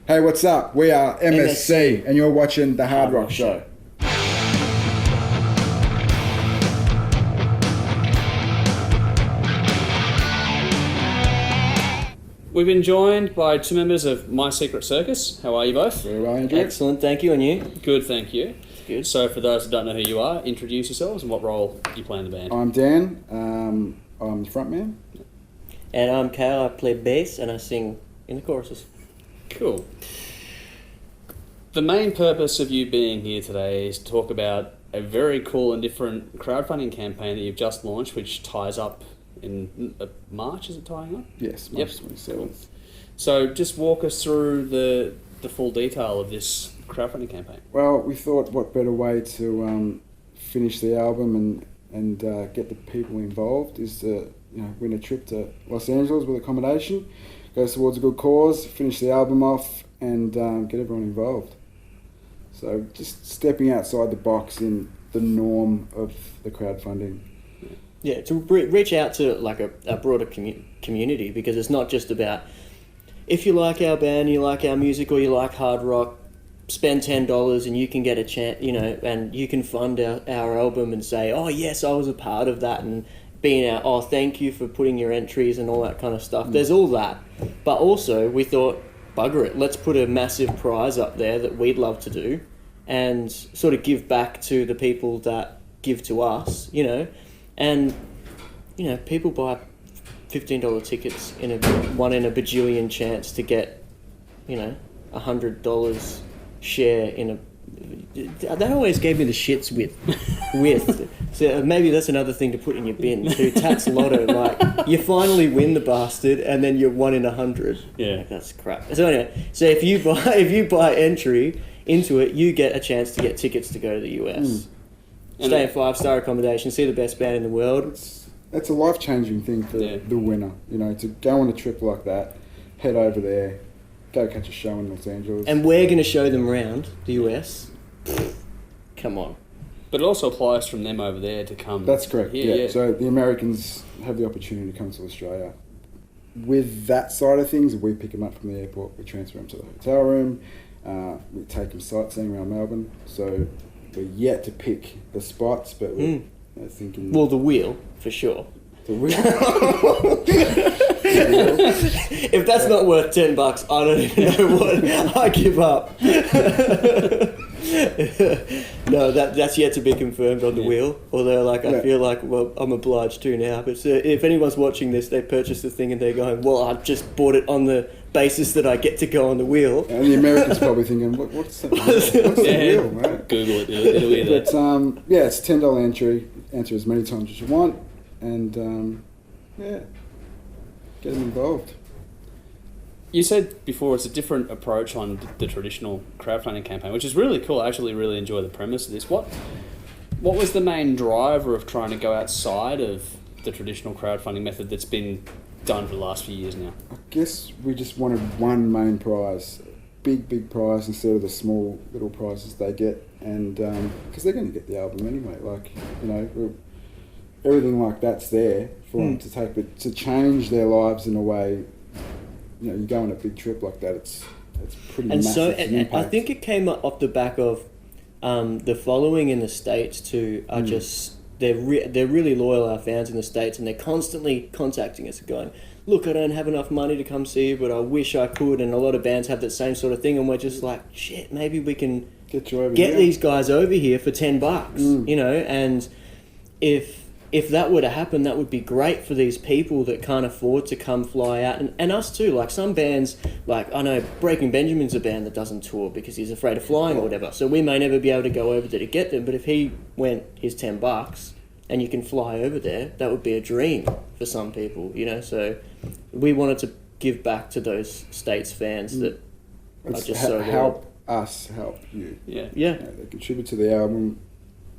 Hey, what's up? We are MSC, and you're watching The Hard Rock Show. We've been joined by two members of My Secret Circus. How are you both? Very well, Andrew. Excellent, thank you, and you? Good, thank you. Good. So for those who don't know who you are, introduce yourselves and what role you play in the band. I'm Dan. I'm the front man. And I'm Cail. I play bass and I sing in the choruses. Cool. The main purpose of you being here today is to talk about a very cool and different crowdfunding campaign that you've just launched, which ties up in March. Is it tying up? Yes, March 27th. So just walk us through the full detail of this crowdfunding campaign. Well, we thought what better way to finish the album and get the people involved is to win a trip to Los Angeles with accommodation, goes towards a good cause, finish the album off, and get everyone involved. So just stepping outside the box in the norm of the crowdfunding. Yeah, to reach out to like a broader community, because it's not just about if you like our band, you like our music, or you like hard rock, spend $10 and you can get a chance, and you can fund our album and say, oh yes, I was a part of that, and being out, oh thank you for putting your entries and all that kind of stuff. There's all that, but also we thought, bugger it, let's put a massive prize up there that we'd love to do and sort of give back to the people that give to us, and people buy $15 tickets in a bajillion chance to get $100 share in a. That always gave me the shits with. So maybe that's another thing to put in your bin too. Tax Lotto, like you finally win the bastard, and then you're 1 in 100. Yeah, like, that's crap. So anyway, so if you buy entry into it, you get a chance to get tickets to go to the US, stay in 5-star accommodation, see the best band in the world. That's a life-changing thing for the winner. To go on a trip like that, head over there, go catch a show in Los Angeles. And we're going to show them around the US. Come on. But it also applies from them over there to come. That's correct, here, yeah. So the Americans have the opportunity to come to Australia. With that side of things, we pick them up from the airport, we transfer them to the hotel room, we take them sightseeing around Melbourne. So we're yet to pick the spots, but we're thinking... Well, the wheel, for sure. The wheel? If that's not worth $10, I don't even know what. I give up. No, that's yet to be confirmed on the wheel. Although, I feel like, well, I'm obliged to now. But if anyone's watching this, they purchase the thing and they're going, well, I just bought it on the basis that I get to go on the wheel. And the Americans probably thinking, what's the wheel, mate? Google it, it'll be there. But, it's $10 entry. Enter as many times as you want. And, get them involved. You said before it's a different approach on the traditional crowdfunding campaign, which is really cool. I actually really enjoy the premise of this. What was the main driver of trying to go outside of the traditional crowdfunding method that's been done for the last few years now? I guess we just wanted one main prize, big prize instead of the small little prizes they get, and because they're going to get the album anyway. Everything like that's there for them to take, but to change their lives in a way. You go on a big trip like that, it's pretty massive. And I think it came up off the back of the following in the States too. Are just they're really loyal, our fans in the States, and they're constantly contacting us and going, look, I don't have enough money to come see you, but I wish I could. And a lot of bands have that same sort of thing, and we're just like, shit, maybe we can get these guys over here for $10, and if that were to happen, that would be great for these people that can't afford to come fly out. And us too, like some bands, I know Breaking Benjamin's a band that doesn't tour because he's afraid of flying or whatever. So we may never be able to go over there to get them. But if he went his $10 and you can fly over there, that would be a dream for some people, So we wanted to give back to those States fans that are just so help us help you. Yeah. They contribute to the album,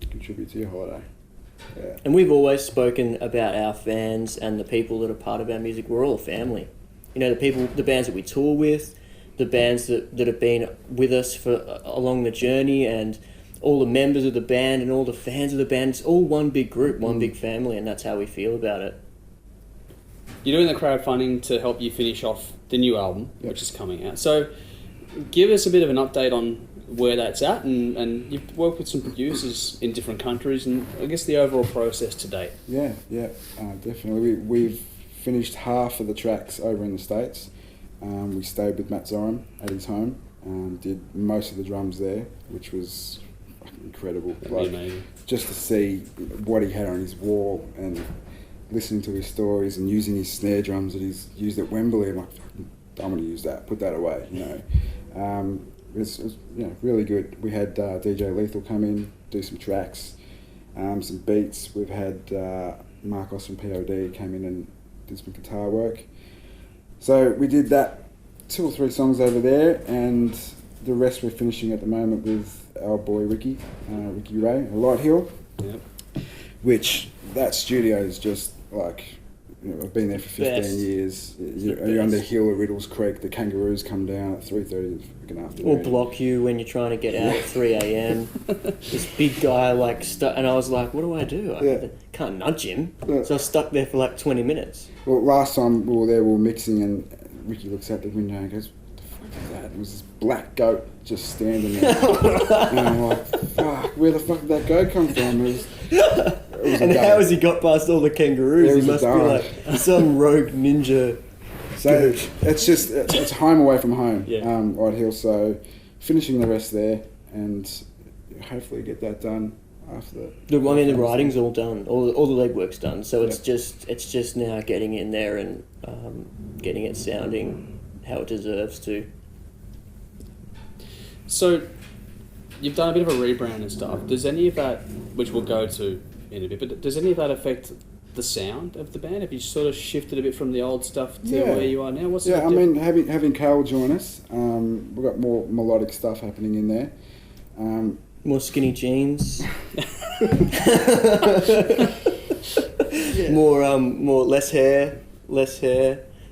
contribute to your holiday. Yeah. And we've always spoken about our fans and the people that are part of our music. We're all a family. The bands that we tour with, the bands that have been with us for along the journey, and all the members of the band and all the fans of the band. It's all one big group, one big family, and that's how we feel about it. You're doing the crowdfunding to help you finish off the new album, which is coming out. So give us a bit of an update on where that's at, and you've worked with some producers in different countries, and I guess the overall process to date. Yeah, definitely. We've finished half of the tracks over in the States. We stayed with Matt Zoram at his home, did most of the drums there, which was incredible. Amazing. Just to see what he had on his wall and listening to his stories and using his snare drums that he's used at Wembley. I'm like, I'm going to use that, put that away, It was really good. We had DJ Lethal come in, do some tracks, some beats. We've had Marcos from POD came in and did some guitar work. So we did that 2 or 3 songs over there, and the rest we're finishing at the moment with our boy Ricky Ray, at Light Hill. Yep. Which that studio is just like, I've been there for 15 years. You're under hill at Riddles Creek. The kangaroos come down at 3:30 in the afternoon. Or block you when you're trying to get out at 3 a.m. This big guy and I was like, what do I do? I can't nudge him. So I was stuck there for like 20 minutes. Well, last time we were there, we were mixing, and Ricky looks out the window and goes, "What the fuck is that?" It was this black goat just standing there. And I'm like, fuck, where the fuck did that goat come from? It was and how has he got past all the kangaroos? He must be like some rogue ninja. So it's home away from home, yeah. Light Hill. So finishing the rest there, and hopefully get that done after the writing's all done, all the legwork's done. So it's just now getting in there and getting it sounding how it deserves to. So you've done a bit of a rebrand and stuff. Does any of that, which we'll go to in a bit, but does any of that affect the sound of the band? Have you sort of shifted a bit from the old stuff to where you are now? I mean, having Cail join us, we've got more melodic stuff happening in there. More skinny jeans. More less hair,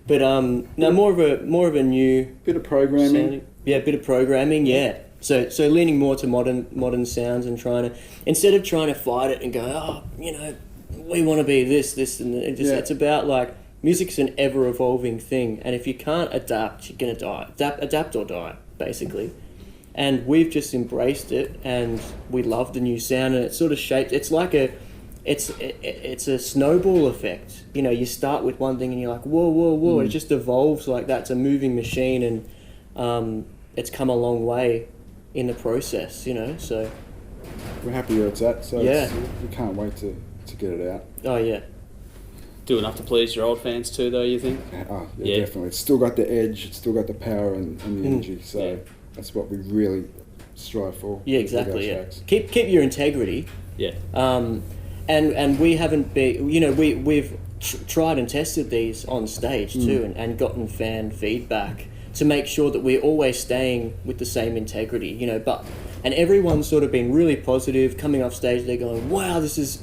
but more of a new bit of programming. Sounding. Yeah, a bit of programming. Yeah. So leaning more to modern sounds and instead of trying to fight it and go, we want to be this, and it's about like music's an ever evolving thing, and if you can't adapt, you're gonna die. Adapt or die, basically. And we've just embraced it, and we love the new sound, and it's sort of shaped. It's like it's a snowball effect. You start with one thing, and you're like, whoa. It just evolves like that. It's a moving machine, and it's come a long way in the process. So we're happy where it's at. So we can't wait to get it out. Oh yeah. Do enough to please your old fans too, though, you think? Oh yeah, definitely. It's still got the edge. It's still got the power and the energy. So. That's what we really strive for. Yeah, exactly. Yeah. Keep your integrity. Yeah. And we haven't been. We've tried and tested these on stage too, and gotten fan feedback to make sure that we're always staying with the same integrity. And everyone's sort of been really positive. Coming off stage, they're going, "Wow, this is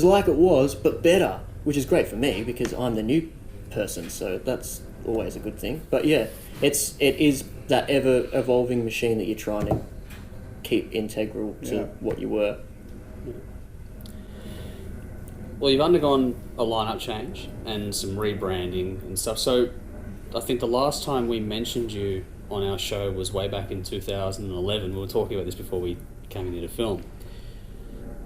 like it was, but better," which is great for me because I'm the new person. So that's always a good thing. But yeah, it is that ever evolving machine that you're trying to keep integral to what you were. Well, you've undergone a lineup change and some rebranding and stuff. So I think the last time we mentioned you on our show was way back in 2011. We were talking about this before we came in here to film.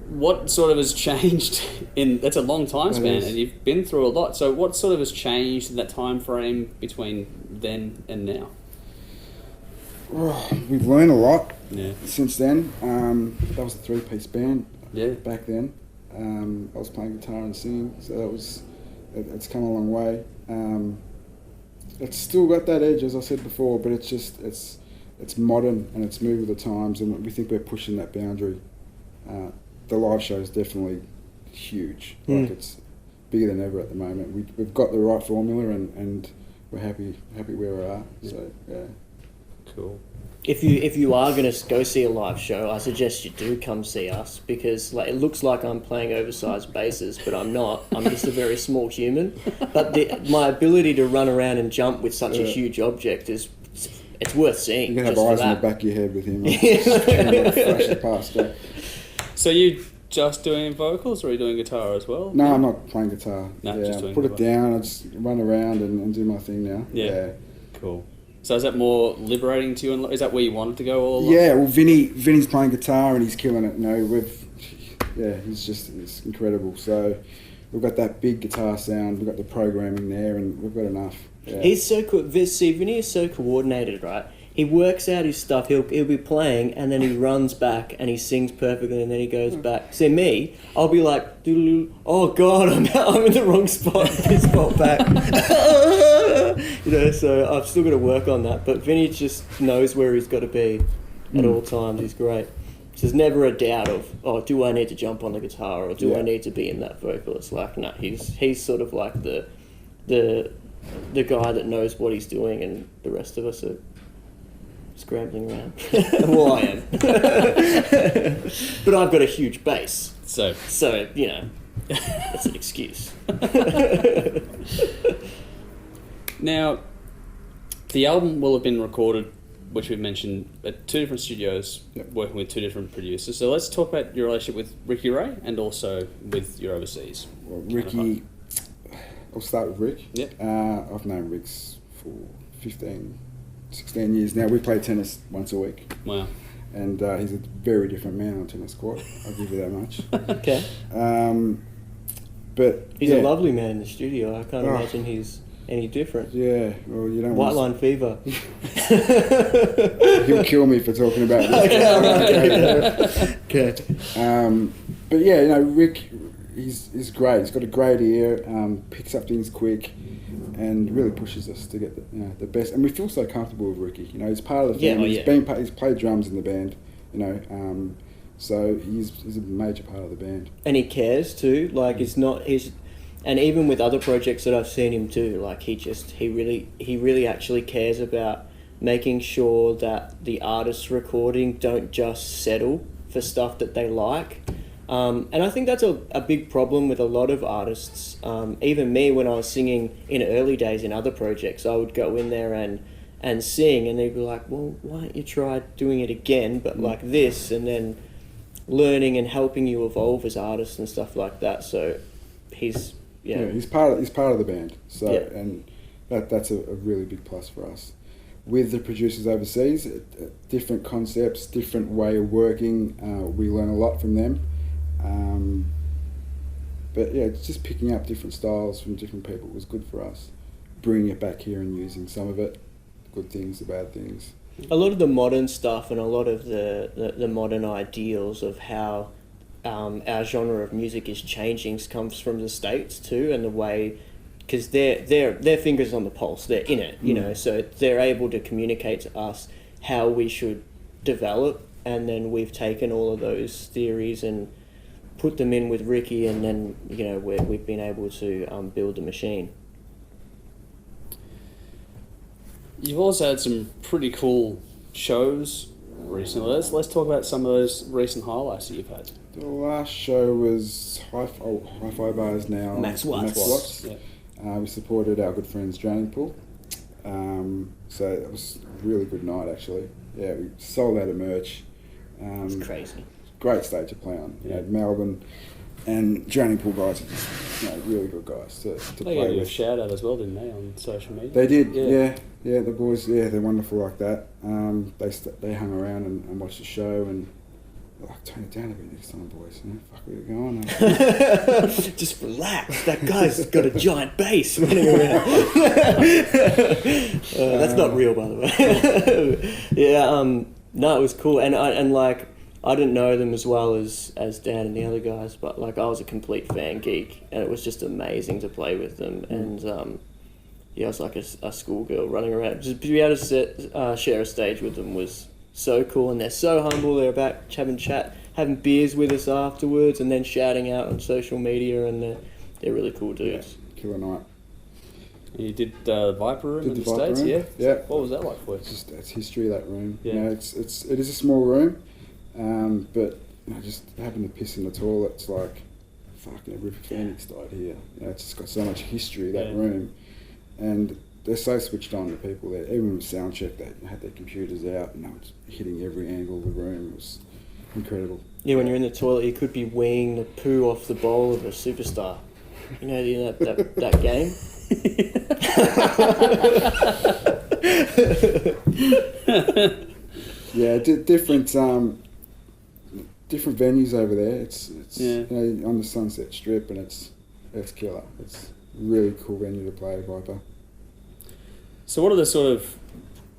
What sort of has changed that's a long time span, and you've been through a lot. So what sort of has changed in that time frame between then and now? Oh, we've learned a lot since then. That was a 3-piece band back then. I was playing guitar and singing, so it's come a long way. It's still got that edge, as I said before, but it's modern and it's moved with the times, and we think we're pushing that boundary. The live show is definitely huge. Like it's bigger than ever at the moment. We've got the right formula, and we're happy where we are. So yeah. Cool. If you are going to go see a live show, I suggest you do come see us, because it looks like I'm playing oversized basses, but I'm not. I'm just a very small human. But my ability to run around and jump with such a huge object it's worth seeing. You can have eyes in the back of your head with him. Past, So you just doing vocals, or are you doing guitar as well? No, I'm not playing guitar. No, just doing put it down. I just run around and do my thing now. Yeah. Cool. So is that more liberating to you? And is that where you wanted to go all along? Yeah, well, Vinny's playing guitar and he's killing it. He's incredible. So we've got that big guitar sound, we've got the programming there, and we've got enough. Yeah. He's so cool. See, Vinny is so coordinated, right? He works out his stuff. He'll be playing, and then he runs back, and he sings perfectly, and then he goes back. See, me, I'll be like, doodle-doo, oh God, I'm in the wrong spot. Piss spot back. So I've still got to work on that. But Vinny just knows where he's got to be at all times. He's great. So there's never a doubt of, oh, do I need to jump on the guitar, or do I need to be in that vocal? It's like, no, he's sort of like the guy that knows what he's doing, and the rest of us are scrambling around. Well, I am. But I've got a huge bass. So that's an excuse. Now, the album will have been recorded, which we've mentioned, at 2 different studios, working with 2 different producers. So let's talk about your relationship with Ricky Ray and also with your overseas. Well, Ricky, I'll start with Rick. Yep. I've known Rick for 16 years now. We play tennis once a week. Wow. And he's a very different man on tennis court. I'll give you that much. Okay. But he's a lovely man in the studio. I can't imagine he's any different. Yeah. Well, you don't. White line fever. He'll kill me for talking about this. Okay. But yeah, Rick, he's great. He's got a great ear. Picks up things quick. And really pushes us to get the best, and we feel so comfortable with Ricky. He's part of the family. He's played drums in the band. So he's a major part of the band. And he cares too. Like and even with other projects that I've seen him do, like he really actually cares about making sure that the artists recording don't just settle for stuff that they like. And I think that's a big problem with a lot of artists. Even me, when I was singing in early days in other projects, I would go in there and sing, and they'd be like, well, why don't you try doing it again, but like this, and then learning and helping you evolve as artists and stuff like that. So he's part of the band. So and that's a really big plus for us. With the producers overseas, different concepts, different way of working. We learn a lot from them. But yeah, it's just picking up different styles from different people was good for us. Bringing it back here and using some of it, good things, the bad things. A lot of the modern stuff and a lot of the modern ideals of how our genre of music is changing comes from the States too, and the way, because their fingers on the pulse, they're in it, so they're able to communicate to us how we should develop, and then we've taken all of those theories and put them in with Ricky, and then we've been able to build a machine. You've also had some pretty cool shows recently. Let's talk about some of those recent highlights that you've had. The last show was Hi-Fi Bars now. Max Watts. Yep. We supported our good friends Drowning Pool. So it was a really good night actually. Yeah, we sold out of merch. It's crazy. Great stage to play on. Melbourne and Drowning Pool guys are just really good guys to play with. They gave you a shout out as well, didn't they, on social media? They did, yeah. The boys, they're wonderful like that. They hung around and watched the show and they're like, tone it down a bit next time, boys. Fuck, where you going? Just relax. That guy's got a giant bass running around. That's not real, by the way. No, it was cool, and I didn't know them as well as Dan and the other guys, but I was a complete fan geek, and it was just amazing to play with them. And I was like a schoolgirl running around. Just to be able to share a stage with them was so cool, and they're so humble. They're about having beers with us afterwards, and then shouting out on social media, and they're really cool dudes. Yeah, killer night. You did Viper Room in the States, room. Yeah. What was that like for you? It's history, that room. Yeah. It is a small room, but just having to piss in the toilet, it's like, fucking River Phoenix died here. It's just got so much history, that room, and they're so switched on, the people there. Even with sound check, they had their computers out, and they were hitting every angle of the room. It was incredible. Yeah, when you're in the toilet, you could be weeing the poo off the bowl of a superstar. You know that game? Yeah, different venues over there. It's you know, on the Sunset Strip, and it's killer. It's a really cool venue to play, Viper. So what are the sort of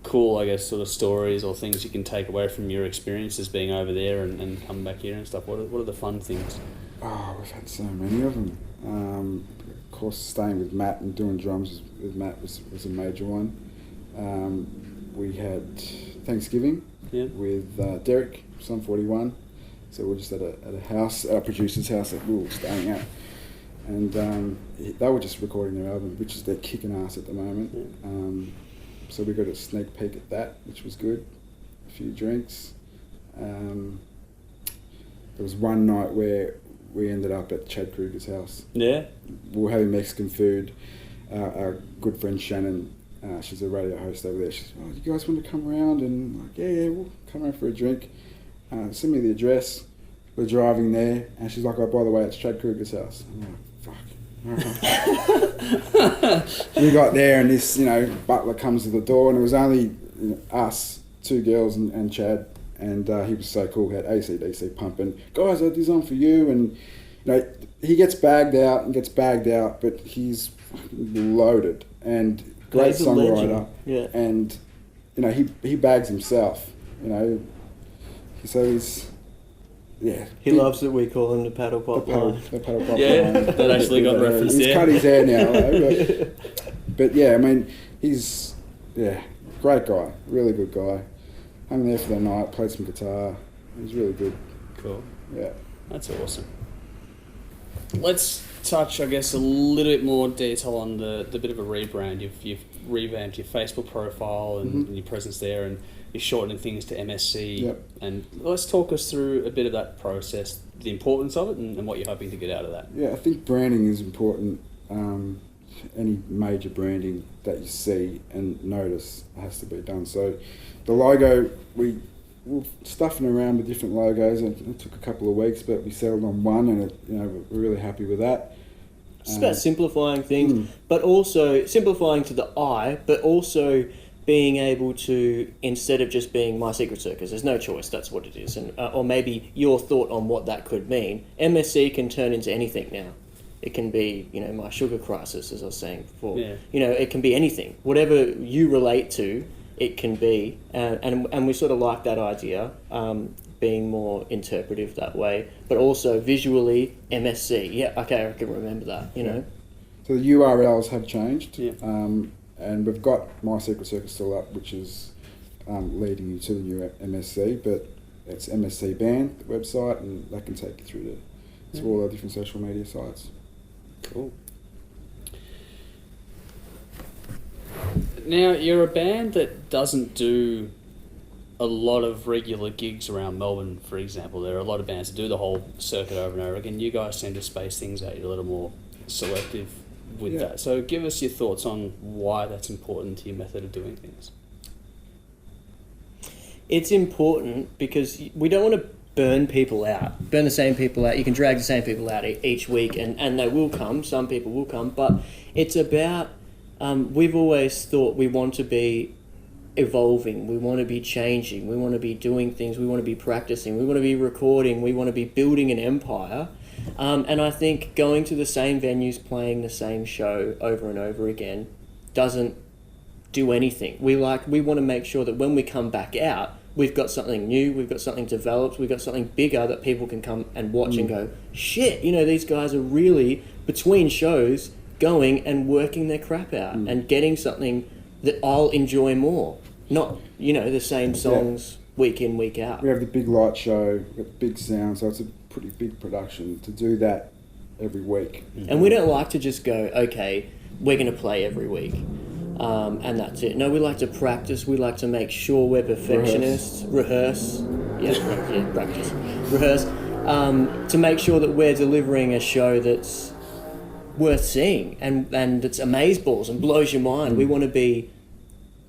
cool, I guess, sort of stories or things you can take away from your experiences being over there and coming back here and stuff? What are the fun things? Oh, we've had so many of them. Of course, staying with Matt and doing drums with Matt was a major one. We had Thanksgiving with Derek, Sun 41. So we're just at a house, our producer's house that we were staying at. And they were just recording their album, which is they're kicking ass at the moment. So we got a sneak peek at that, which was good. A few drinks. There was one night where we ended up at Chad Kruger's house. Yeah. We were having Mexican food. Our good friend Shannon, she's a radio host over there. She's, "Oh, you guys want to come around?" And I'm like, yeah, we'll come around for a drink. Send me the address. We're driving there, and she's like, "Oh, by the way, it's Chad Kruger's house." I'm like, we got there, and this, butler comes to the door, and it was only us, two girls, and Chad, and he was so cool. He had AC/DC pumping. "Guys, I had this on for you," and he gets bagged out, but he's loaded and great songwriter. Yeah, and he bags himself. So he's. Yeah, he loves that we call him the paddle pop line. The paddle pop line. That actually got referenced. He's cut his hair now, though, but yeah, I mean, he's great guy, really good guy. Hung there for the night, played some guitar. He's really good. Cool. Yeah, that's awesome. Let's touch, I guess, a little bit more detail on the bit of a rebrand. You've revamped your Facebook profile and your presence there, and you're shortening things to MSC. Yep. And let's talk us through a bit of that process, the importance of it, and what you're hoping to get out of that. Yeah, I think branding is important. Any major branding that you see and notice has to be done. So the logo, we were stuffing around with different logos, and it took a couple of weeks, but we settled on one, and we're really happy with that. It's about simplifying things, but also simplifying to the eye, but also being able to, instead of just being My Secret Circus, there's no choice, that's what it is, and or maybe your thought on what that could mean. MSC can turn into anything now. It can be, My Sugar Crisis, as I was saying before. Yeah. It can be anything. Whatever you relate to, it can be, and we sort of like that idea, being more interpretive that way, but also visually MSC. Yeah, okay, I can remember that. So the URLs have changed. Yeah. And we've got My Secret Circus still up, which is leading you to the new MSC, but it's MSC Band, the website, and that can take you through to all our different social media sites. Cool. Now, you're a band that doesn't do a lot of regular gigs around Melbourne, for example. There are a lot of bands that do the whole circuit over and over again. You guys tend to space things out. You're a little more selective with that. So give us your thoughts on why that's important to your method of doing things. It's important because we don't want to burn the same people out. You can drag the same people out each week, and they will come. Some people will come, but it's about, we've always thought we want to be evolving, we want to be changing, we want to be doing things, we want to be practicing, we want to be recording, we want to be building an empire. And I think going to the same venues, playing the same show over and over again doesn't do anything. We want to make sure that when we come back out, we've got something new, we've got something developed, we've got something bigger that people can come and watch and go, shit, these guys are really, between shows, going and working their crap out and getting something that I'll enjoy more. Not, the same songs week in, week out. We have the big light show, we've got big sound, so it's a pretty big production to do that every week. And we don't like to just go, okay, we're going to play every week, and that's it. No, we like to practice. We like to make sure we're perfectionists. Rehearse. Practice. Rehearse. To make sure that we're delivering a show that's worth seeing and it's amazeballs and blows your mind. We want to be,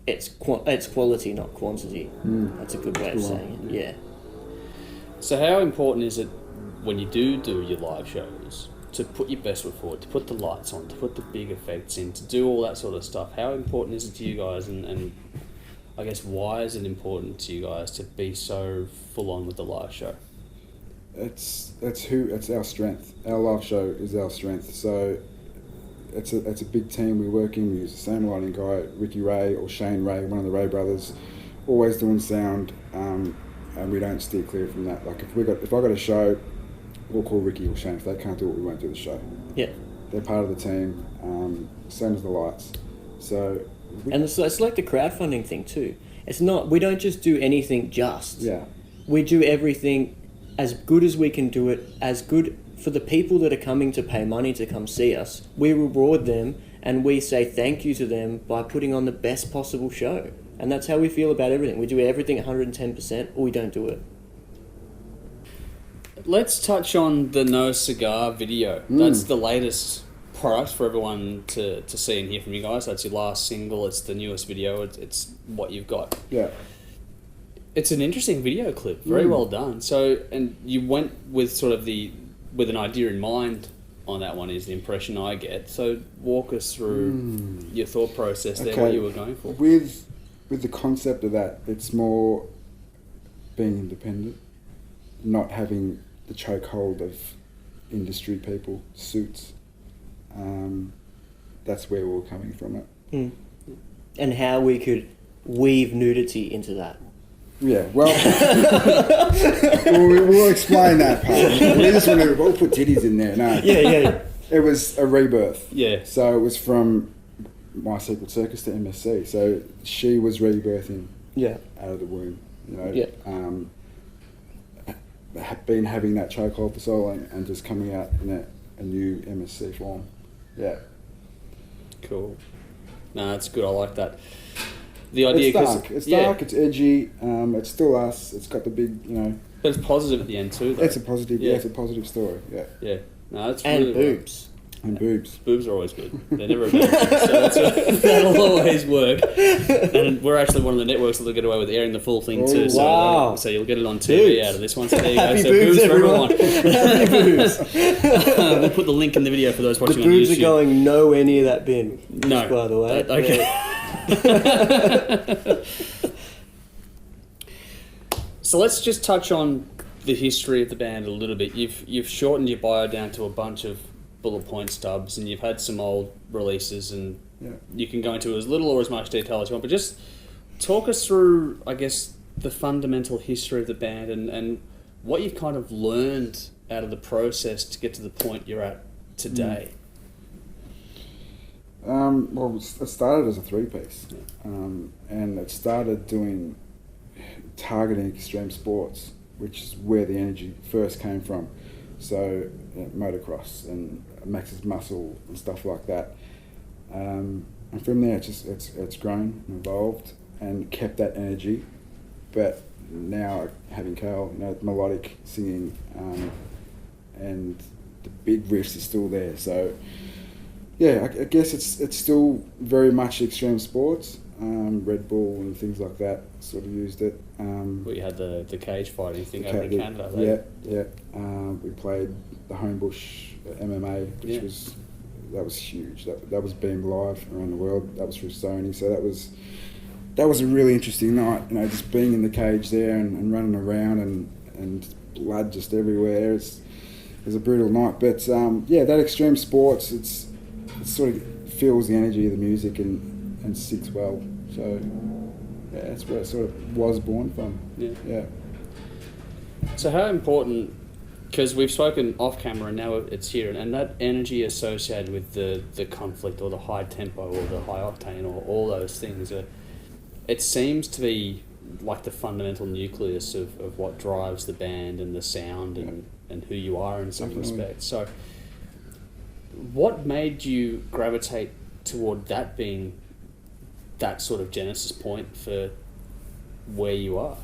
it's quality, not quantity. That's a good way of saying it. Yeah. So how important is it when you do your live shows to put your best foot forward, to put the lights on, to put the big effects in, to do all that sort of stuff? How important is it to you guys, and I guess why is it important to you guys to be so full on with the live show? It's our strength. Our live show is our strength. So it's a big team we work in. We use the same lighting guy, Ricky Ray or Shane Ray, one of the Ray brothers, always doing sound, and we don't steer clear from that. Like if I got a show, we'll call Ricky or Shane. If they can't do it, we won't do the show. Yeah. They're part of the team, same as the lights. So. And it's like the crowdfunding thing too. It's not, we don't just do anything just. Yeah. We do everything as good as we can do it, as good for the people that are coming to pay money to come see us. We reward them and we say thank you to them by putting on the best possible show. And that's how we feel about everything. We do everything 110% or we don't do it. Let's touch on the No Cigar video. That's the latest product for everyone to see and hear from you guys. That's your last single. It's the newest video. It's what you've got. Yeah. It's an interesting video clip. Very well done. So, and you went with with an idea in mind on that one, is the impression I get. So walk us through your thought process there, what you were going for. With the concept of that, it's more being independent, not having the chokehold of industry people, suits. That's where we were coming from it. And how we could weave nudity into that. Yeah, well, we'll explain that part. We just want to, we'll put titties in there. No. Yeah. It was a rebirth. Yeah. So it was from My Secret Circus to MSC. So she was rebirthing out of the womb. You know, been having that chokehold for so long and just coming out in a new MSC form. Yeah. Cool. No, that's good. I like that. The idea, it's dark, it's edgy, it's still us, it's got the big, but it's positive at the end too, though. It's a positive, it's a positive story, Yeah. No, that's and really boobs. And boobs. Boobs are always good. They're never a bad thing, so that'll always work. And we're actually one of the networks that'll get away with airing the full thing too. So, wow. So you'll get it on TV out of this one. So there you Happy go. So boobs for everyone. Happy boobs. We'll put the link in the video for those watching The on YouTube. boobs are going nowhere near that bin. No. Just by the way. Okay. So let's just touch on the history of the band a little bit. You've shortened your bio down to a bunch of bullet point stubs, and you've had some old releases, and you can go into as little or as much detail as you want, but just talk us through, I guess, the fundamental history of the band and what you've kind of learned out of the process to get to the point you're at today. Well, it started as a three-piece, and it started targeting extreme sports, which is where the energy first came from. So motocross and Max's Muscle and stuff like that. And from there, it's grown and evolved and kept that energy. But now having Cail, melodic singing, and the big riffs are still there. So yeah, I guess it's still very much extreme sports. Red Bull and things like that sort of used it. Well, you had the cage fighting thing over in Canada. Yeah. We played the Homebush MMA, which was huge. That was beamed live around the world. That was through Sony. So that was a really interesting night. Just being in the cage there and running around and blood just everywhere. It was a brutal night. But that extreme sports, it sort of feels the energy of the music and sits well. So that's where it sort of was born from. Yeah. So how important, because we've spoken off camera and now it's here, and that energy associated with the conflict or the high tempo or the high octane or all those things, it seems to be like the fundamental nucleus of what drives the band and the sound and who you are in some respects. So what made you gravitate toward that being that sort of genesis point for where you are?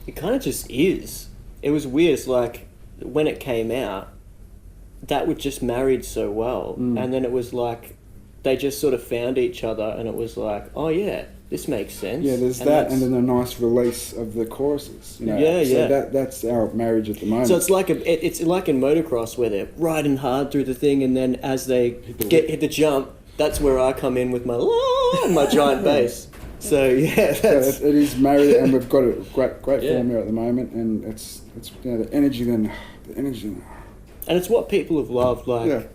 It kind of just is. It was weird. It's like when it came out, that would just married so well. And then it was like they just sort of found each other and it was like, oh yeah, this makes sense. Yeah, there's that, and then a nice release of the choruses. You know? That's our marriage at the moment. So it's like it's like in motocross where they're riding hard through the thing, and then as they hit the jump, that's where I come in with my giant bass. So it is married, and we've got a great formula at the moment, and it's the energy. And it's what people have loved. Like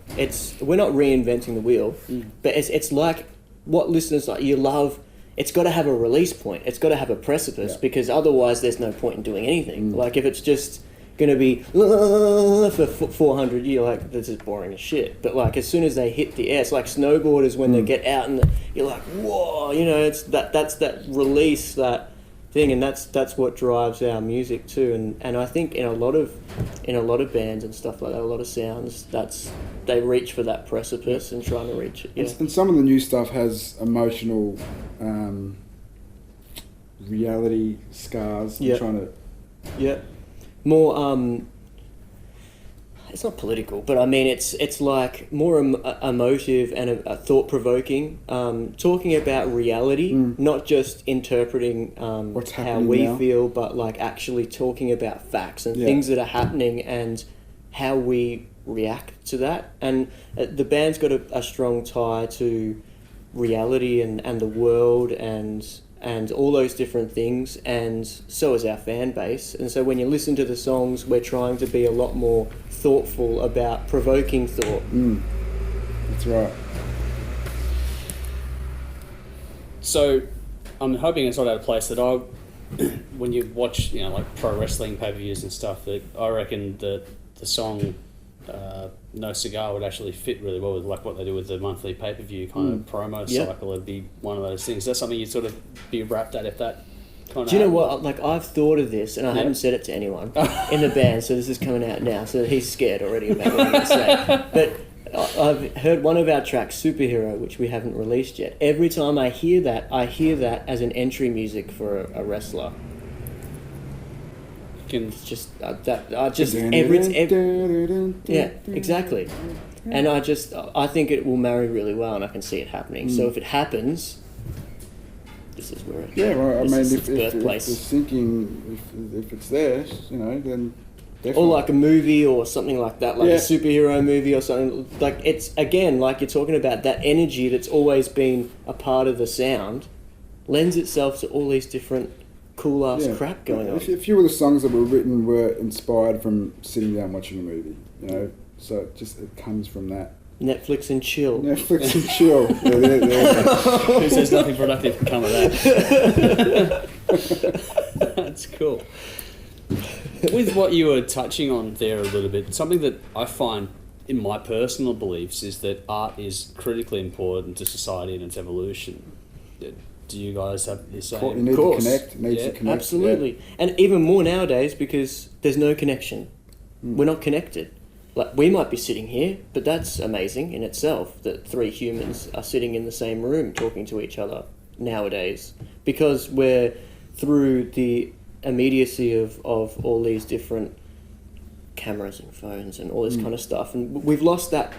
we're not reinventing the wheel, but it's like what listeners like. You love. It's got to have a release point. It's got to have a precipice because otherwise there's no point in doing anything. Like if it's just going to be for 400 years, like this is boring as shit. But like as soon as they hit the air, it's like snowboarders when they get out and you're like, whoa, it's that's that release, that thing, and that's what drives our music too. And I think in a lot of bands and stuff like that, a lot of sounds, they reach for that precipice and trying to reach it. Yeah. And some of the new stuff has emotional reality scars. I'm trying to. Yeah. More. It's not political, but I mean it's like more emotive and thought provoking. Talking about reality, not just interpreting how we now. feel, but like actually talking about facts and things that are happening and how we react to that. And the band's got a strong tie to reality and the world and all those different things, and so is our fan base. And so when you listen to the songs, we're trying to be a lot more thoughtful about provoking thought. That's right. So I'm hoping it's not out of place that when you watch, like pro wrestling pay-per-views and stuff, that I reckon that the song No Cigar would actually fit really well with like what they do with the monthly pay-per-view kind of promo cycle. It'd be one of those things. That's something you'd sort of be wrapped at if that kind of... Do you know what? Like I've thought of this and I haven't said it to anyone in the band, so this is coming out now, so he's scared already about what I'm going to say. But I've heard one of our tracks, Superhero, which we haven't released yet. Every time I hear that as an entry music for a wrestler. It's just exactly, and I think it will marry really well, and I can see it happening. So if it happens, this is where it if the thinking, if it's there, then definitely. Or like a movie or something like that, like a superhero movie or something. Like it's again, like you're talking about, that energy that's always been a part of the sound lends itself to all these different cool ass crap going on. A few of the songs that were written were inspired from sitting down watching a movie, so it comes from that. Netflix and chill. Netflix and chill. Who says nothing productive can come of that? That's cool. With what you were touching on there a little bit, something that I find in my personal beliefs is that art is critically important to society and its evolution. Do you guys have the same? You need to connect. To connect. Absolutely. Yeah. And even more nowadays because there's no connection. We're not connected. Like we might be sitting here, but that's amazing in itself that three humans are sitting in the same room talking to each other nowadays, because we're through the immediacy of all these different cameras and phones and all this kind of stuff, and we've lost that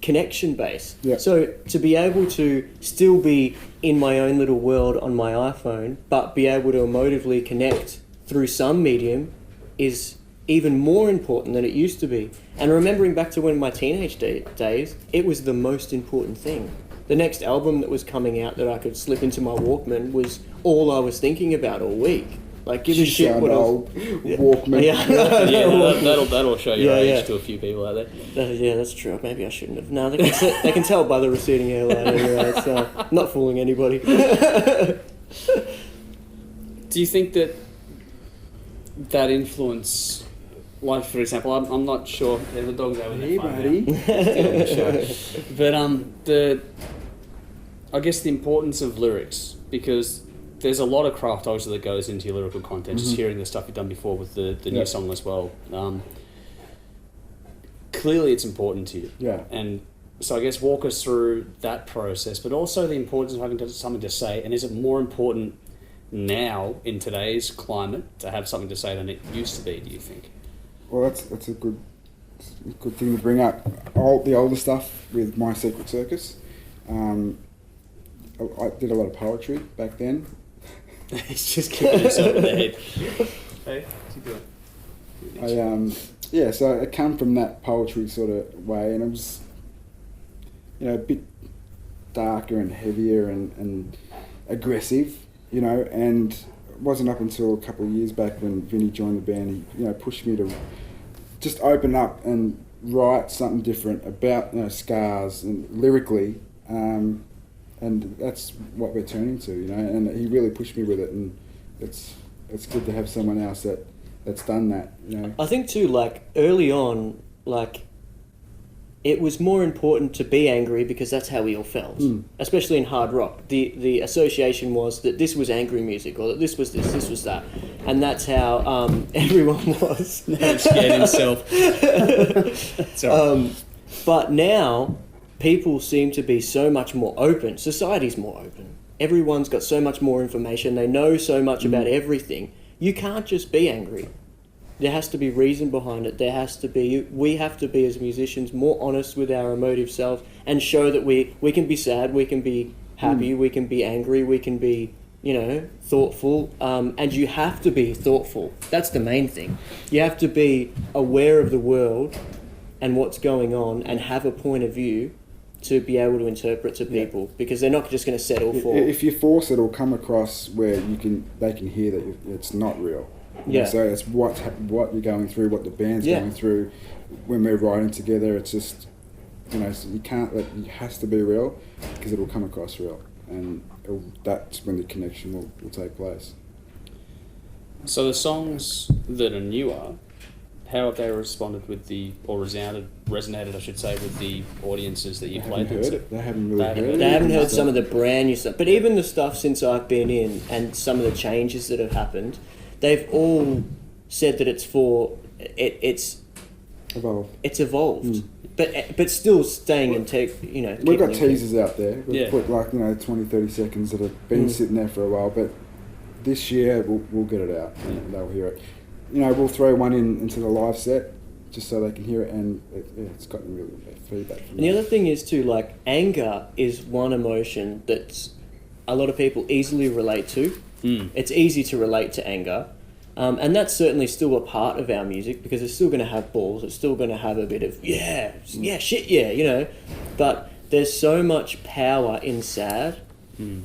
connection base. So to be able to still be in my own little world on my iPhone, but be able to emotively connect through some medium is even more important than it used to be. And remembering back to when my teenage days, it was the most important thing. The next album that was coming out that I could slip into my Walkman was all I was thinking about all week. Like, give a shit what else. Walkman. That'll show your age to a few people out there. Yeah, that's true. Maybe I shouldn't have. No, they can tell by the receding hairline anyway. It's not fooling anybody. Do you think that influence, like for example, I'm not sure. The dog's over there. Hey, buddy. But I guess the importance of lyrics, because there's a lot of craft obviously that goes into your lyrical content. Just hearing the stuff you've done before with the new song as well. Clearly, it's important to you. Yeah. And so I guess walk us through that process, but also the importance of having something to say. And is it more important now in today's climate to have something to say than it used to be? Do you think? Well, that's a good thing to bring up. The older stuff with My Secret Circus. I did a lot of poetry back then. He's just kicking himself in the head. Hey, keep going. So I come from that poetry sort of way, and I was, a bit darker and heavier and aggressive, and it wasn't up until a couple of years back when Vinny joined the band, he, pushed me to just open up and write something different about, scars and lyrically, and that's what we're turning to, and he really pushed me with it, and it's good to have someone else that's done that, I think too, early on, it was more important to be angry because that's how we all felt, especially in hard rock. The association was that this was angry music, or that this was that, and that's how everyone was. He scared himself. But now, people seem to be so much more open. Society's more open. Everyone's got so much more information. They know so much about everything. You can't just be angry. There has to be reason behind it. We have to be, as musicians, more honest with our emotive selves and show that we can be sad, we can be happy, we can be angry, we can be, thoughtful. And you have to be thoughtful. That's the main thing. You have to be aware of the world and what's going on and have a point of view to be able to interpret to people, because they're not just going to settle for... If you force it, it'll come across where they can hear that it's not real. So it's what you're going through, what the band's going through when we're writing together. It's just, so you can't it has to be real, because it'll come across real, and that's when the connection will take place. So the songs that are newer, how have they responded with resonated, I should say, with the audiences that you played them to? They haven't really heard it. They haven't heard some of the brand new stuff, but even the stuff since I've been in and some of the changes that have happened, they've all said that it's evolved. It's evolved, but still staying in We've got teasers out there. We've put 20, 30 seconds that have been sitting there for a while, but this year we'll get it out and they'll hear it. We'll throw one into the live set just so they can hear it, and it's gotten really good feedback from And the other thing is too, anger is one emotion that a lot of people easily relate to. It's easy to relate to anger, and that's certainly still a part of our music, because it's still going to have balls, it's still going to have a bit of but there's so much power in sad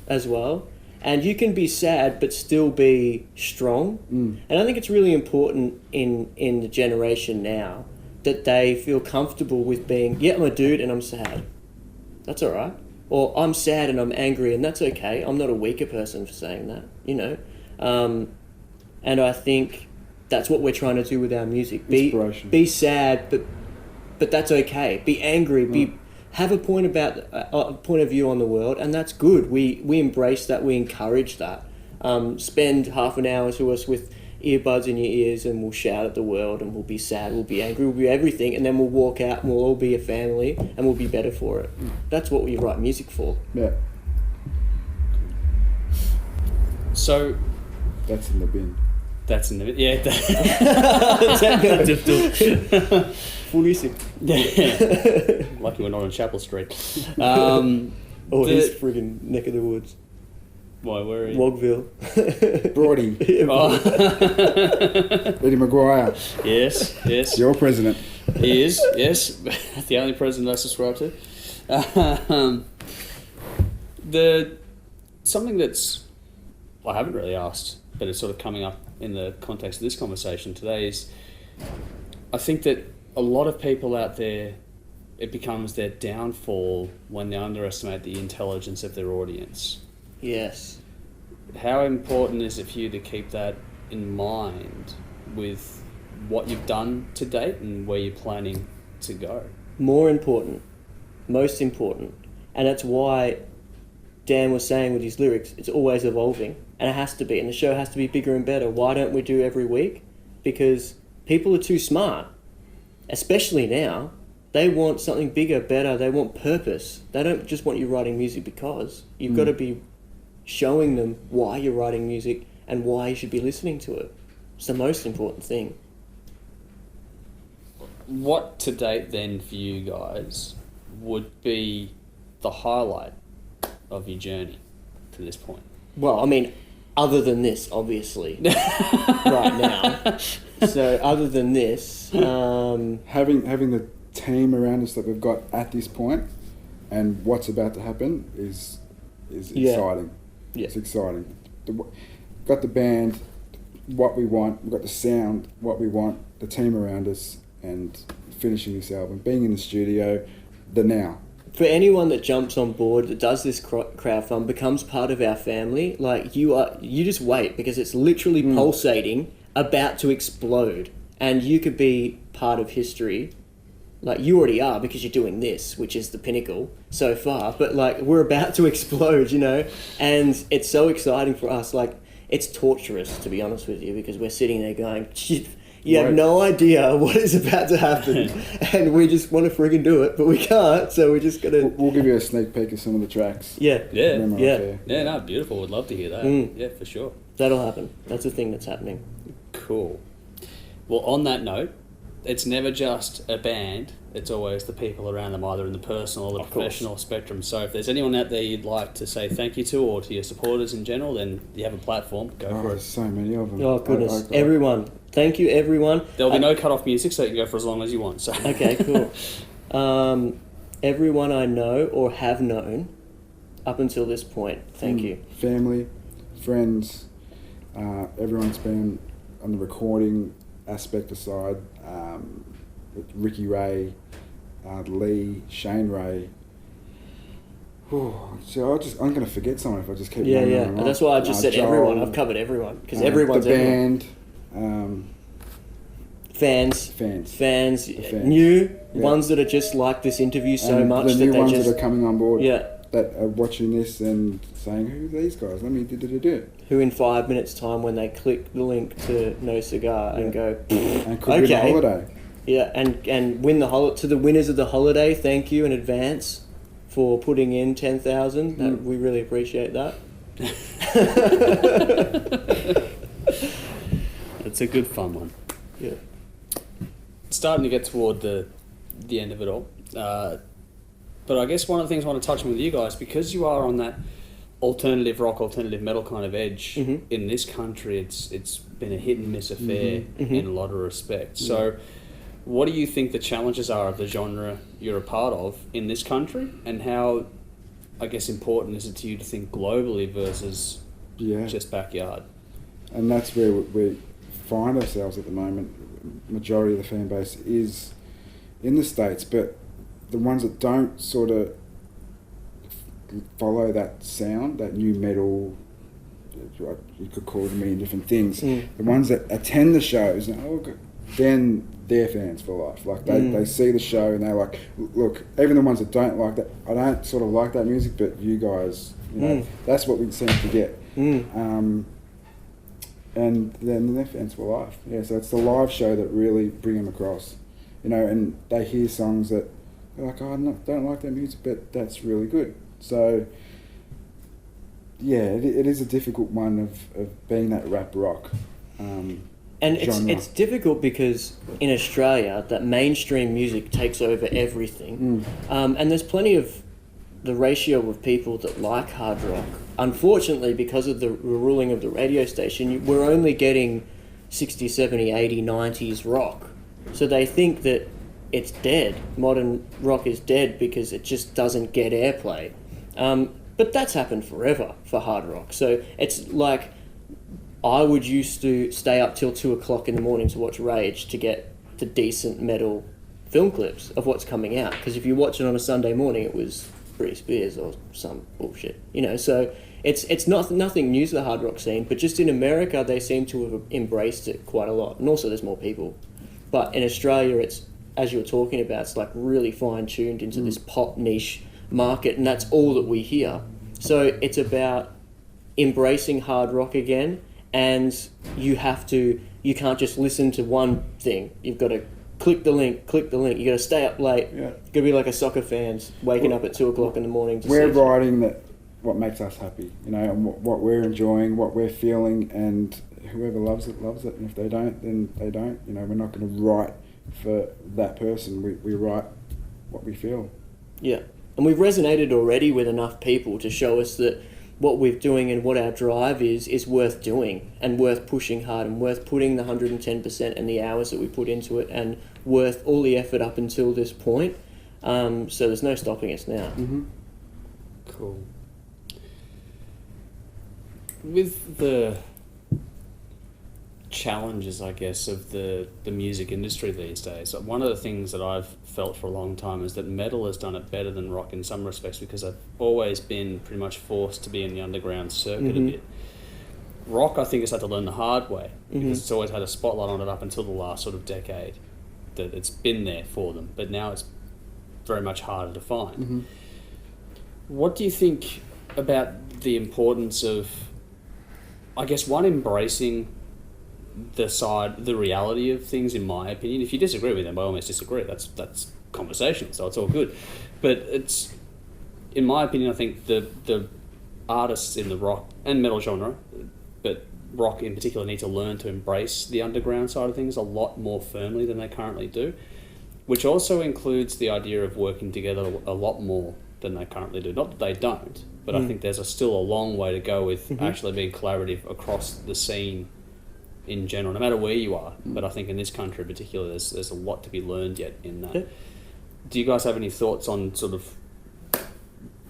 as well, and you can be sad but still be strong, and I think it's really important in the generation now that they feel comfortable with being, I'm a dude and I'm sad, that's all right. Or I'm sad and I'm angry, and that's okay. I'm not a weaker person for saying that, And I think that's what we're trying to do with our music. Be sad, but that's okay. Be angry. Have a point of view on the world, and that's good. We embrace that. We encourage that. Spend half an hour to us with earbuds in your ears, and we'll shout at the world, and we'll be sad, we'll be angry, we'll be everything, and then we'll walk out and we'll all be a family, and we'll be better for it. That's what we write music for. Yeah. So that's in the bin. That's in the bin. Yeah. Fully sick. Yeah. Lucky we're not on Chapel Street. This friggin' neck of the woods. Why, where are you? Wogville. Brody. Eddie Maguire. Yes. Your president. He is, yes. The only president I subscribe to. Something that's I haven't really asked, but it's sort of coming up in the context of this conversation today is, I think that a lot of people out there, it becomes their downfall when they underestimate the intelligence of their audience. Yes. How important is it for you to keep that in mind with what you've done to date and where you're planning to go? More important. Most important. And that's why Dan was saying with his lyrics, it's always evolving. And it has to be. And the show has to be bigger and better. Why don't we do every week? Because people are too smart. Especially now. They want something bigger, better. They want purpose. They don't just want you writing music because. You've got to be showing them why you're writing music and why you should be listening to it. It's the most important thing. What to date then for you guys would be the highlight of your journey to this point? Well, I mean, other than this, obviously, right now. So other than this, having the team around us that we've got at this point and what's about to happen is exciting. Yeah. It's exciting. Got the band, what we want. We've got the sound, what we want. The team around us, and finishing this album, being in the studio, the now. For anyone that jumps on board, that does this crowdfund, becomes part of our family, like you just wait, because it's literally pulsating, about to explode, and you could be part of history. Like, you already are, because you're doing this, which is the pinnacle so far, but like, we're about to explode, you know, and it's so exciting for us. Like, it's torturous, to be honest with you, because we're sitting there going, shit, you have no idea what is about to happen, and we just want to friggin' do it, but we can't, so we're just gonna... We'll give you a sneak peek of some of the tracks. Yeah, no, beautiful. Would love to hear that. Yeah, for sure. That'll happen. That's a thing that's happening. Cool. Well, on that note, it's never just a band, it's always the people around them, either in the personal or the professional spectrum. So if there's anyone out there you'd like to say thank you to, or to your supporters in general, then you have a platform. Go for it. There's so many of them. Oh, goodness. Everyone. Thank you, everyone. There'll be no cut-off music, so you can go for as long as you want. So. Okay, cool. Everyone I know or have known up until this point, thank you. Family, friends, everyone's been on the recording aspect aside. Ricky Ray, Lee, Shane Ray. So I'm going to forget someone if I just keep going. Yeah. And that's why I just said Joel, everyone. I've covered everyone, because everyone's the band. Fans, new ones that are just like this interview so much the new that ones that are coming on board. Yeah. That are watching this and saying, "Who are these guys? Let me do." Who in 5 minutes' time, when they click the link to No Cigar and go, and could win a holiday. Yeah, and win the to the winners of the holiday. Thank you in advance for putting in 10,000. We really appreciate that. It's a good fun one. Yeah. It's starting to get toward the end of it all. But I guess one of the things I want to touch on with you guys, because you are on that alternative rock, alternative metal kind of edge in this country, it's been a hit and miss affair in a lot of respects. So what do you think the challenges are of the genre you're a part of in this country, and how, I guess, important is it to you to think globally versus just backyard? And that's where we find ourselves at the moment. Majority of the fan base is in the States, but the ones that don't sort of follow that sound, that new metal, you could call it a million different things, the ones that attend the shows, then they're fans for life. Like they see the show and they're like, look, even the ones that don't like that, I don't sort of like that music, but you guys, you know, that's what we seem to get. And then they're fans for life. Yeah, so it's the live show that really bring them across, you know, and they hear songs that they're like, oh, I don't like that music, but that's really good. So, yeah, it is a difficult one of being that rap rock. And it's difficult because in Australia, that mainstream music takes over everything. And there's plenty of the ratio of people that like hard rock. Unfortunately, because of the ruling of the radio station, we're only getting 60, 70, 80, 90s rock. So they think that it's dead. Modern rock is dead because it just doesn't get airplay. But that's happened forever for hard rock. So it's like, I would used to stay up till 2 o'clock in the morning to watch Rage to get the decent metal film clips of what's coming out. Because if you watch it on a Sunday morning, it was Britney Spears or some bullshit, you know. So it's nothing new to the hard rock scene, but just in America, they seem to have embraced it quite a lot. And also there's more people. But in Australia, it's, as you were talking about, it's like really fine-tuned into this pop niche market, and that's all that we hear. So it's about embracing hard rock again, and you can't just listen to one thing. You've got to click the link. You got to stay up late. Yeah. You've got to be like a soccer fan's waking up at 2 o'clock in the morning. We're writing what makes us happy, you know, and what we're enjoying, what we're feeling, and whoever loves it, and if they don't, then they don't. You know, we're not going to write for that person. We write what we feel. Yeah. And we've resonated already with enough people to show us that what we're doing and what our drive is worth doing and worth pushing hard and worth putting the 110% and the hours that we put into it and worth all the effort up until this point. So there's no stopping us now. Mm-hmm. Cool. With the challenges, I guess, of the music industry these days, one of the things that I've felt for a long time is that metal has done it better than rock in some respects, because I've always been pretty much forced to be in the underground circuit a bit. Rock, I think, has had to learn the hard way, because it's always had a spotlight on it up until the last sort of decade, that it's been there for them, but now it's very much harder to find. What do you think about the importance of, I guess, one, embracing the reality of things, in my opinion? If you disagree with them, by all means disagree. That's conversational, so it's all good. But it's, in my opinion, I think the artists in the rock and metal genre, but rock in particular, need to learn to embrace the underground side of things a lot more firmly than they currently do, which also includes the idea of working together a lot more than they currently do. Not that they don't, but I think there's still a long way to go with actually being collaborative across the scene in general, no matter where you are. But I think in this country in particular, there's a lot to be learned yet in that. Do you guys have any thoughts on sort of,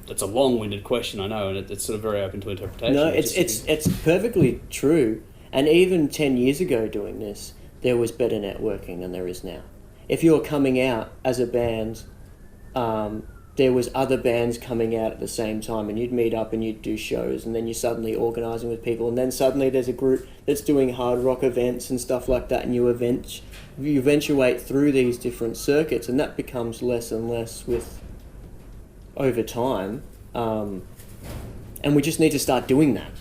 it's a long-winded question, I know, and it's sort of very open to interpretation. No, it's perfectly true. And even 10 years ago doing this, there was better networking than there is now. If you're coming out as a band, there was other bands coming out at the same time, and you'd meet up and you'd do shows, and then you're suddenly organising with people, and then suddenly there's a group that's doing hard rock events and stuff like that, and you eventuate through these different circuits, and that becomes less and less over time, and we just need to start doing that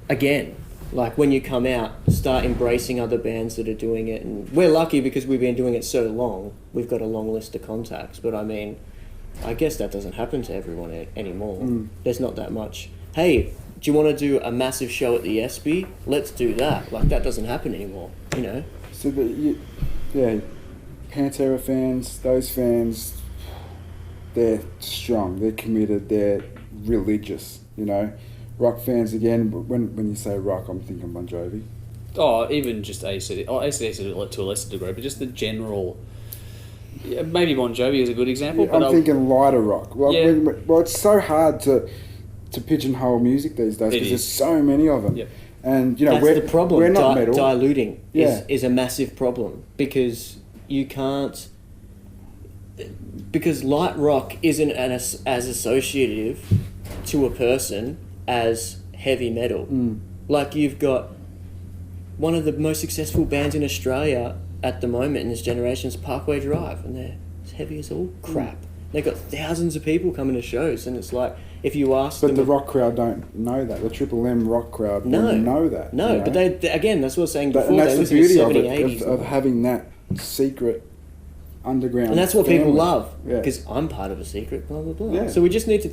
again. Like, when you come out, start embracing other bands that are doing it, and we're lucky because we've been doing it so long. We've got a long list of contacts, but I mean, I guess that doesn't happen to everyone anymore. There's not that much, hey, do you want to do a massive show at the SB? Let's do that. Like, that doesn't happen anymore, you know? So, Pantera fans, those fans, they're strong, they're committed, they're religious, you know? Rock fans, again, but when you say rock, I'm thinking Bon Jovi. Oh, even just AC/DC to a lesser degree, but just the general. Yeah, maybe Bon Jovi is a good example. Yeah, but I'm thinking lighter rock. Well, yeah. It's so hard to pigeonhole music these days because there's so many of them. Yep. And you know, that's the problem. We're not metal. Diluting is a massive problem, because you can't. Because light rock isn't as associative to a person as heavy metal. Like, you've got one of the most successful bands in Australia at the moment in this generation is Parkway Drive, and they're as heavy as all crap. They've got thousands of people coming to shows, and it's like, if you ask them... But the rock crowd don't know that. The Triple M rock crowd don't know that. No, you know? But they again, that's what I was saying before. And that's the beauty of 80s of having that secret underground. And that's what people love, Yeah. because I'm part of a secret, blah, blah, blah. Yeah. So we just need to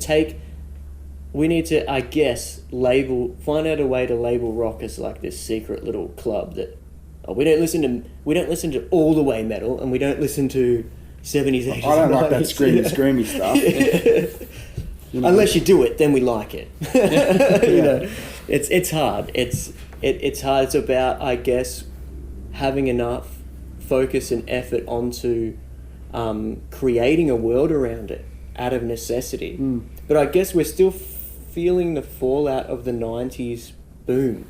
I guess, find out a way to label rock as like this secret little club that, we don't listen to all the way metal, and we don't listen to 70s, 80s. I don't like that screamy stuff. You know, unless you do it, then we like it. You know, it's hard. It's hard. It's about, I guess, having enough focus and effort onto creating a world around it out of necessity. But I guess we're still feeling the fallout of the 90s boom,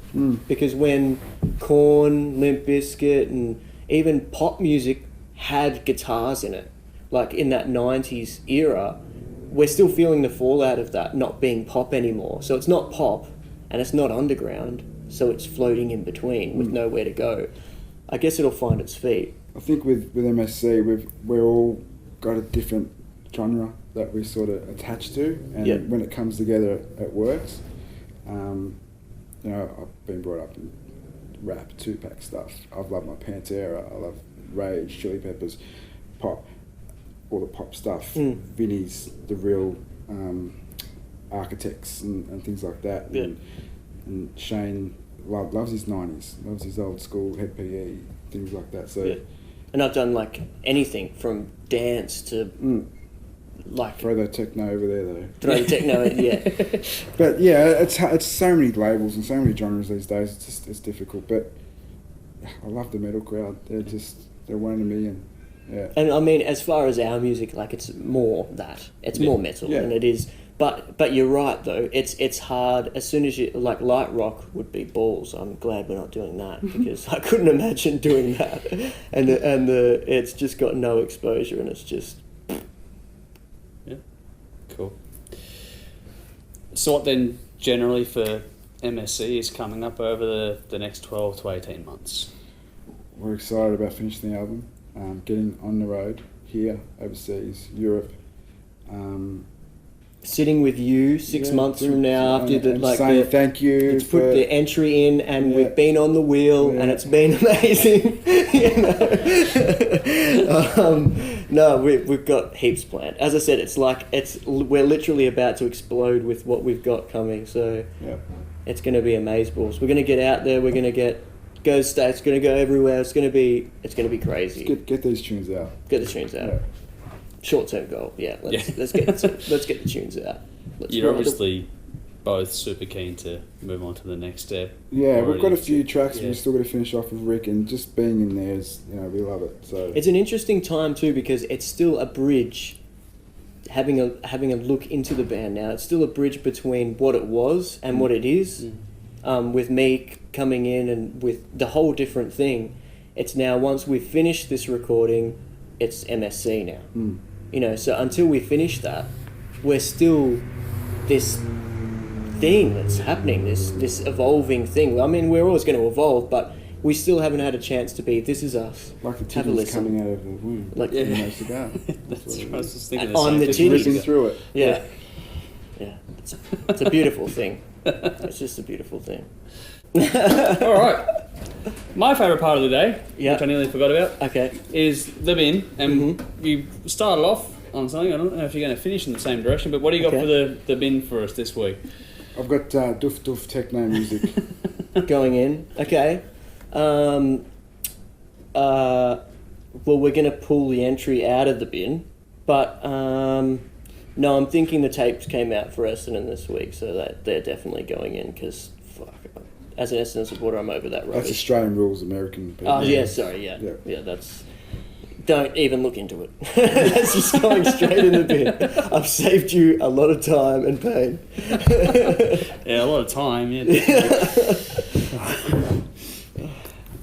because when Korn, Limp Bizkit, and even pop music had guitars in it, like in that 90s era, we're still feeling the fallout of that not being pop anymore. So it's not pop and it's not underground, so it's floating in between with nowhere to go. I guess it'll find its feet. I think with MSC, we're all got a different genre that we sort of attach to, and when it comes together, it works. You know, I've been brought up in rap, Tupac stuff. I've loved my Pantera. I love Rage, Chili Peppers, pop, all the pop stuff. Vinnie's, the real Architects and things like that. Yeah. And Shane loves his 90s, loves his old school head PE, things like that. So. And I've done like anything from dance to like Throw the techno over there though. throw the techno. Yeah, But yeah, it's so many labels and so many genres these days. It's difficult. But I love the metal crowd. They're one in a million. Yeah. and I mean, as far as our music, like it's more that it's more metal Yeah. than it is. But you're right though. It's hard. As soon as you like light rock would be balls. I'm glad we're not doing that because I couldn't imagine doing that. And it's just got no exposure and it's just. Yeah. Cool. So what then generally for MSC is coming up over the next 12 to 18 months? We're excited about finishing the album, getting on the road here, overseas, Europe. Sitting with you 6 months from now after and saying thank you. It's put the entry in and we've been on the wheel and it's been amazing. No, we've got heaps planned. As I said, we're literally about to explode with what we've got coming. So it's going to be amazeballs. We're going to get out there. We're going to go states. Going to go everywhere. It's going to be crazy. Get these tunes out. Get the tunes out. Yeah. Short-term goal. Let's get the tunes out. You're obviously both super keen to move on to the next step. Yeah, we've got a few already. tracks. We've still got to finish off with Rick, and just being in there is, we love it. So it's an interesting time too because it's still a bridge. Having a look into the band now, it's still a bridge between what it was and what it is. With me coming in and with the whole different thing, it's now once we've finished this recording, it's MSC now. So until we finish that, we're still this thing that's happening, this evolving thing. I mean, we're always going to evolve, but we still haven't had a chance to be, this is us. like the Have a titties listen. coming out of the womb. Like, You know, cigar. That's what it right. I was is. just thinking On the the same thing. titties. Ripping through it. Yeah. It's a beautiful thing. It's just a beautiful thing. All right. My favourite part of the day, Yeah. which I nearly forgot about, Okay. is the bin. And you started off on something. I don't know if you're going to finish in the same direction, but what do you got for the bin for us this week? I've got doof doof techno music. Going in. Okay. Well, we're going to pull the entry out of the bin, but no, I'm thinking the tapes came out for Essendon this week, so that they're definitely going in because, as an Essendon supporter, I'm over that rubbish. That's Australian rules, American people. Oh, yeah, sorry, yeah, that's... Don't even look into it. That's just going straight in the bin. I've saved you a lot of time and pain. Yeah, a lot of time, yeah.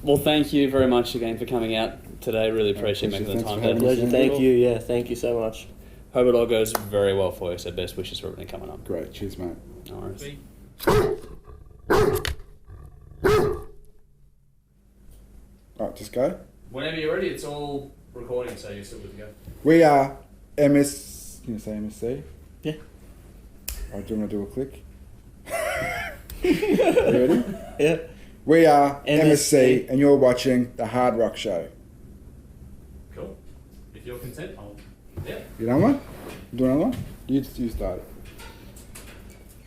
Well, thank you very much again for coming out today. Really appreciate making the Thanks time. for having Pleasure, thank you, yeah, thank you so much. Hope it all goes very well for you, so best wishes for everything coming up. Great, cheers, mate. No worries. Right, just go. Whenever you're ready, it's all recording, so you're still good to go. We are MS. Can you say MSC? Yeah. Right, do you want to do a click? You ready? Yeah. We are MSC. MSC, and you're watching the Hard Rock Show. Cool. If you're content, yeah. You know one? Do another one? You start it.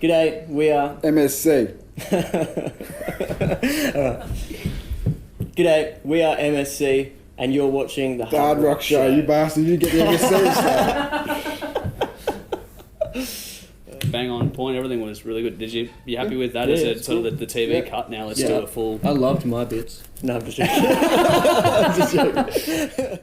G'day, we are... MSC. G'day, we are MSC, and you're watching the Hard Rock Show. You bastard, you get the MSC stuff. Bang on point. Everything was really good. Did you happy with that? Yeah, Is it it's sort cool. of the TV cut now? Let's do a full. I loved my bits. No, I'm just joking. I'm just joking.